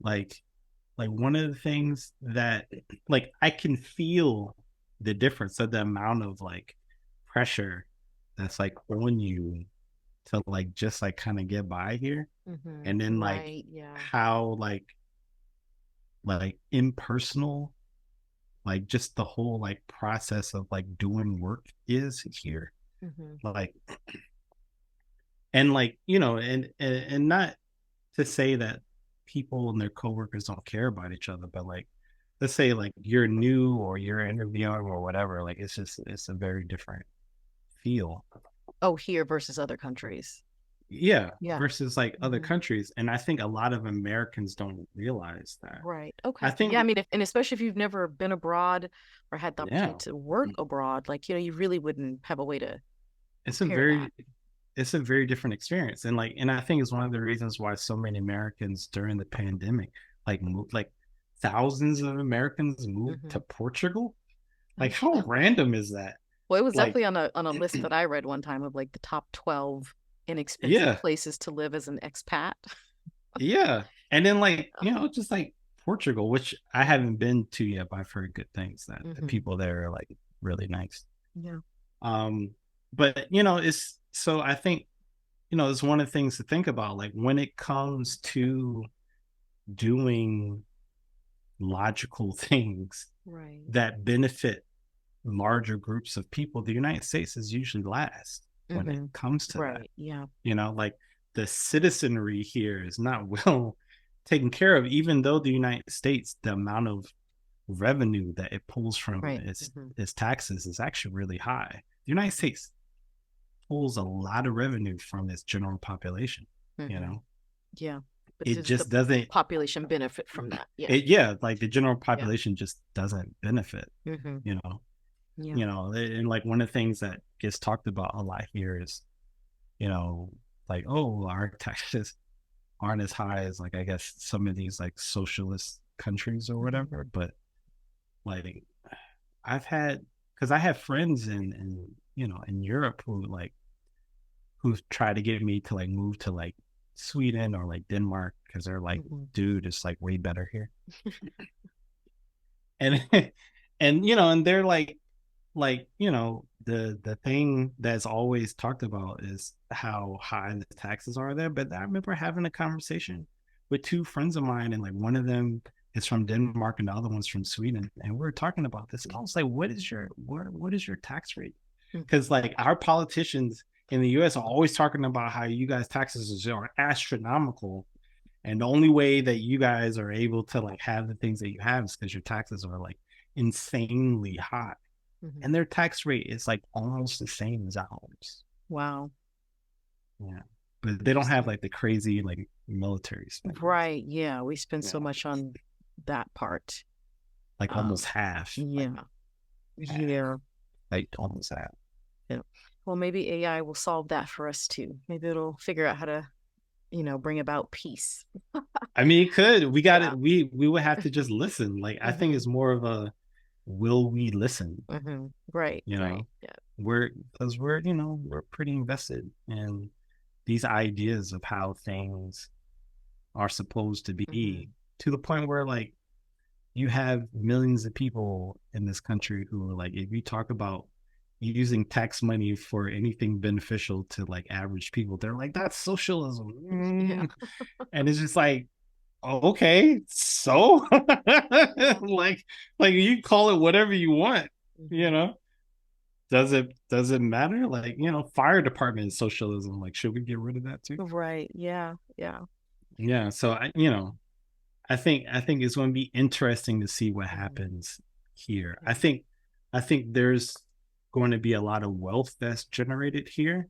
like like one of the things that like I can feel the difference of the amount of like pressure that's like on you to like just like kind of get by here, Mm-hmm. and then like Right. Yeah. how like impersonal like just the whole like process of like doing work is here. Mm-hmm. Like and like and not to say that people and their coworkers don't care about each other, but like let's say like you're new or you're interviewing or whatever, like it's a very different feel. Oh, here versus other countries. Yeah, Yeah. versus like other Mm-hmm. countries. And I think a lot of Americans don't realize that. Right. I Okay. Yeah. I think mean, and especially if you've never been abroad or had the opportunity yeah, to work abroad, like, you really wouldn't have a way to it's a compare that. very it's a very different experience. And I think it's one of the reasons why so many Americans during the pandemic like moved, like thousands of Americans moved Mm-hmm. to Portugal. Oh, Like how yeah. random is that? Well, it was Like definitely on a list that I read one time of like the top 12 inexpensive yeah, places to live as an expat. yeah. And then like, just like Portugal, which I haven't been to yet, but I've heard good things that the Mm-hmm. people there are like really nice. Yeah. Um, but it's so I think, it's one of the things to think about, like when it comes to doing logical things Right. that benefit larger groups of people, the United States is usually last when it Mm-hmm. comes to that. Right. Yeah. Like the citizenry here is not well taken care of, even though the United States, the amount of revenue that it pulls from Right. its Mm-hmm. its taxes is actually really high. The United States pulls a lot of revenue from its general population. You Mm-hmm. know, Yeah. But it does the just doesn't. population benefit from that? Yeah. Yeah, like the general Yeah. population just doesn't benefit. Mm-hmm. You know, Yeah. and like one of the things that gets talked about a lot here is, you know, like, oh, our taxes aren't as high as like I guess some of these like socialist countries or Mm-hmm. whatever. But like I've had, because I have friends in Europe who try to get me to like move to like Sweden or like Denmark because they're like, Mm-hmm. dude, it's like way better here. And and they're like the thing that's always talked about is how high the taxes are there. But I remember having a conversation with two friends of mine, and like one of them is from Denmark and the other one's from Sweden, and we were talking about this. And I was like, what is your tax rate? Mm-hmm. Because like our politicians in the US are always talking about how you guys taxes are astronomical, and the only way that you guys are able to like have the things that you have is because your taxes are like insanely high, Mm-hmm. and their tax rate is like almost the same as ours. Wow. Yeah. but they don't have like the crazy like military spending. Right. Yeah. We spend You so know, much on that part. like almost half, like Yeah. half, Yeah. like almost half. Yeah. Well, maybe AI will solve that for us too. Maybe it'll figure out how to, bring about peace. I mean, it could. We got Yeah. it. We would have to just listen. Like I think Mm-hmm. it's more of a will we listen? Mm-hmm. Right. You Right. know, Yeah. we're because we're we're pretty invested in these ideas of how things are supposed to Mm-hmm. be to the point where like you have millions of people in this country who are like, if you talk about using tax money for anything beneficial to like average people, they're like, that's socialism. Yeah. And it's just like, oh, okay, so Yeah. like you call it whatever you want, you Mm-hmm. know. Does it matter? Like, fire department is socialism. Like, should we get rid of that too? Right. Yeah. Yeah. Yeah. So I think it's going to be interesting to see what Mm-hmm. happens here. I Mm-hmm. think I think there's going to be a lot of wealth that's generated here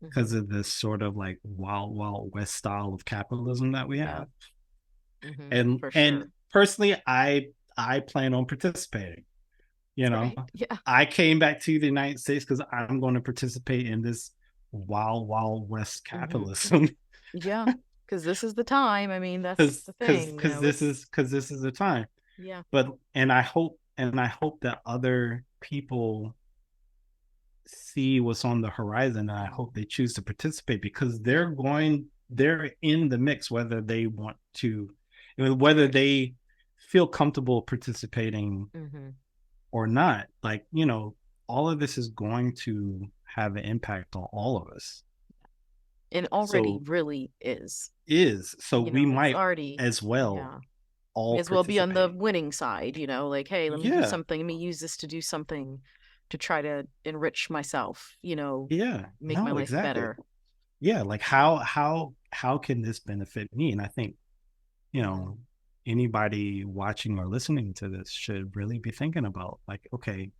Mm-hmm. because of this sort of like wild west style of capitalism that we Yeah. have. Mm-hmm. And For and sure. personally, I plan on participating. You That's know, right. Yeah. I came back to the United States because I'm going to participate in this wild west Mm-hmm. capitalism. Yeah. Because this is the time. I mean, that's because the because thing. because this It's is because this is the time. yeah. But and I hope that other people see what's on the horizon, and I hope Mm-hmm. they choose to participate because Yeah. they're in the mix whether they want to, That's whether right. they feel comfortable participating Mm-hmm. or not. Like, all of this is going to have an impact on all of us. And already So really is. we It's might already, as well yeah. May all as well be on the participate. winning side, like, hey, let me do Yeah, something. Let me use this to do something to try to enrich myself, yeah, make my no, life exactly. better. Yeah, like how can this benefit me? And I think, you Hmm. know, anybody watching or listening to this should really be thinking about like, okay,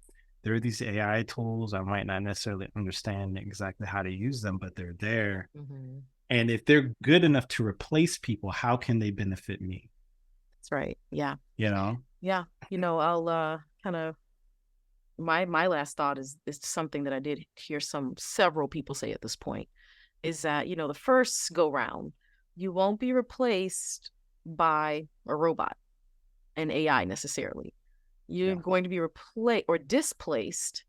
there are these AI tools. I might not necessarily understand exactly how to use them, but they're there. Hmm. And if they're good enough to replace people, how can they benefit me? That's right. Yeah. You know? Yeah. I'll kind of my last thought is something that I did hear several people say at this point is that, the first go round, you won't be replaced by a robot, an AI necessarily. You're Yeah, going to be replaced or displaced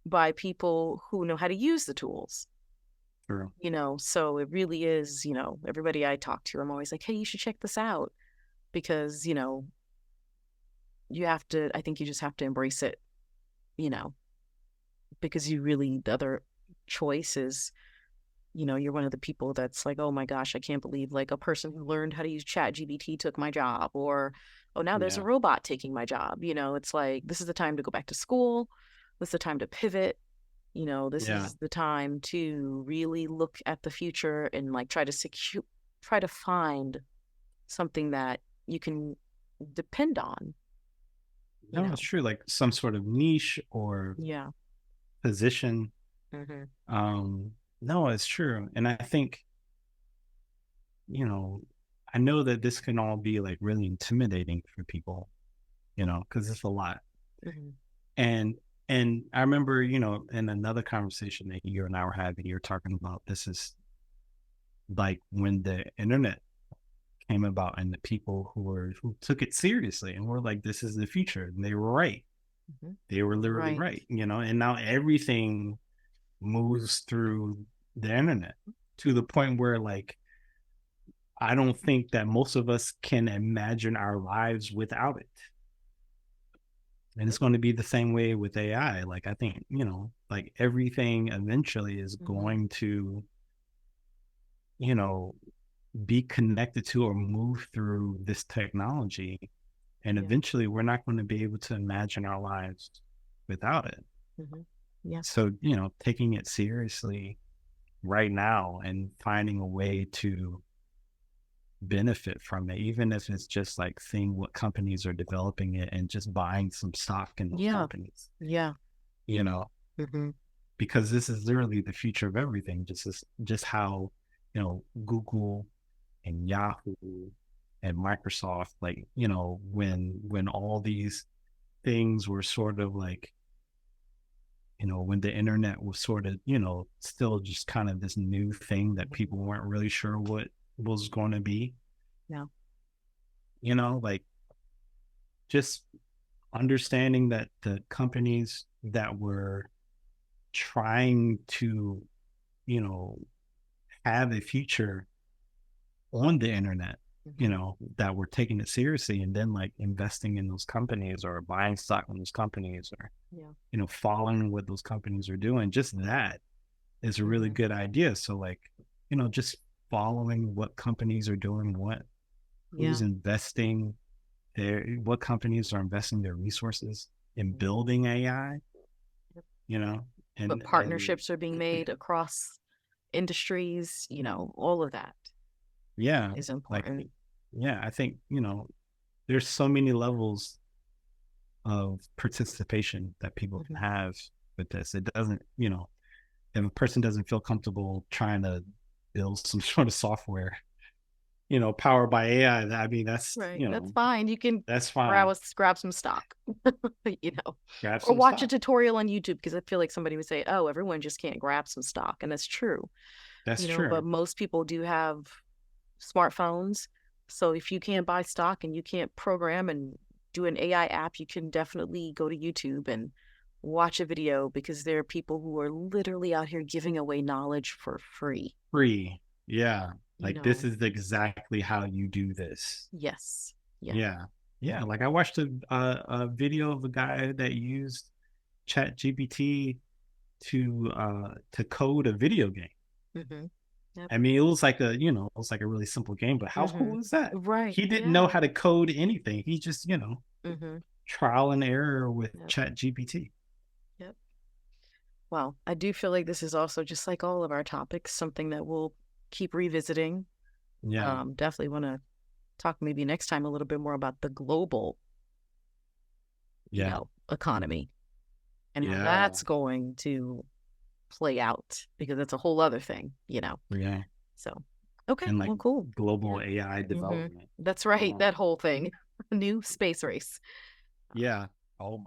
by people who know how to use the tools. true. So it really is, everybody I talk to, I'm always like, hey, you should check this out because, I think you just have to embrace it, you know, because the other choice is, you're one of the people that's like, oh my gosh, I can't believe like a person who learned how to use ChatGPT took my job, or oh, now there's a Yeah, robot taking my job. It's like, this is the time to go back to school. This is the time to pivot. This yeah. is the time to really look at the future and like try to find something that you can depend on, you No, it's know. true. Like some sort of niche or Yeah. position. Hmm. Um, no, it's true. And I think, you know, I know that this can all be like really intimidating for people, because it's a lot. Hmm. And I remember, in another conversation that you and I were having, you were talking about this is like when the internet came about and the people who took it seriously and were like, this is the future. And they were right. Hmm. They were literally Right. right, and now everything moves through the internet to the point where like I don't think that most of us can imagine our lives without it. And it's going to be the same way with AI. Like I think, like everything eventually is Hmm. going to, you know, be connected to or move through this technology. And Yeah. eventually we're not going to be able to imagine our lives without it. Hmm. Yeah. So, taking it seriously right now and finding a way to benefit from it, even if it's just like seeing what companies are developing it and just buying some stock in those Yeah. companies, Yeah. you know, Hmm. because this is literally the future of everything. Just how Google and Yahoo and Microsoft, like, when all these things were sort of like, when the internet was sort of, still just kind of this new thing that Mhm. people weren't really sure what was going to be, Yeah. like just understanding that the companies that were trying to, you know, have a future on the internet, Hmm. that were taking it seriously and then like investing in those companies or buying stock in those companies or, Yeah. following what those companies are doing, just that is a really Hmm. good idea. So like, just following what companies are doing, Yeah. who's investing what companies are investing their resources in Mhm. building AI, Yep. you know, What and partnerships are being made across industries, all of that yeah, is like, important. yeah, I think, there's so many levels of participation that people can Hmm. have with this. It doesn't, if a person doesn't feel comfortable trying to build some sort of software, powered by AI, I mean, Right. That's fine. You can that's fine. grab some stock, you know, Grab or some watch a stock. tutorial on YouTube because I feel like somebody would say, "Oh, everyone just can't grab some stock," and that's true, That's but true. most people do have smartphones. So if you can't buy stock and you can't program and do an AI app, you can definitely go to YouTube and watch a video because there are people who are literally out here giving away knowledge for free. Free. Yeah. You Like this know, is exactly how you do this. yes. Yeah. Yeah. Yeah. Like I watched a video of a guy that used Chat GPT to code a video game. Hmm. Yep. I mean, it was like a really simple game, but how Hmm. cool is that? Right. He didn't know Yeah. how to code anything. He just, Hmm. trial and error with Yep. Chat GPT. Yep. Well, I do feel like this is also just like all of our topics, something that we'll keep revisiting. Yeah. Definitely want to talk maybe next time a little bit more about the global, Yeah. economy and how Yeah. that's going to play out because that's a whole other thing. Yeah. So, okay, And like well, cool. global Yeah. AI Hmm. development. That's right. Yeah. That whole thing, a new space race. Yeah. Oh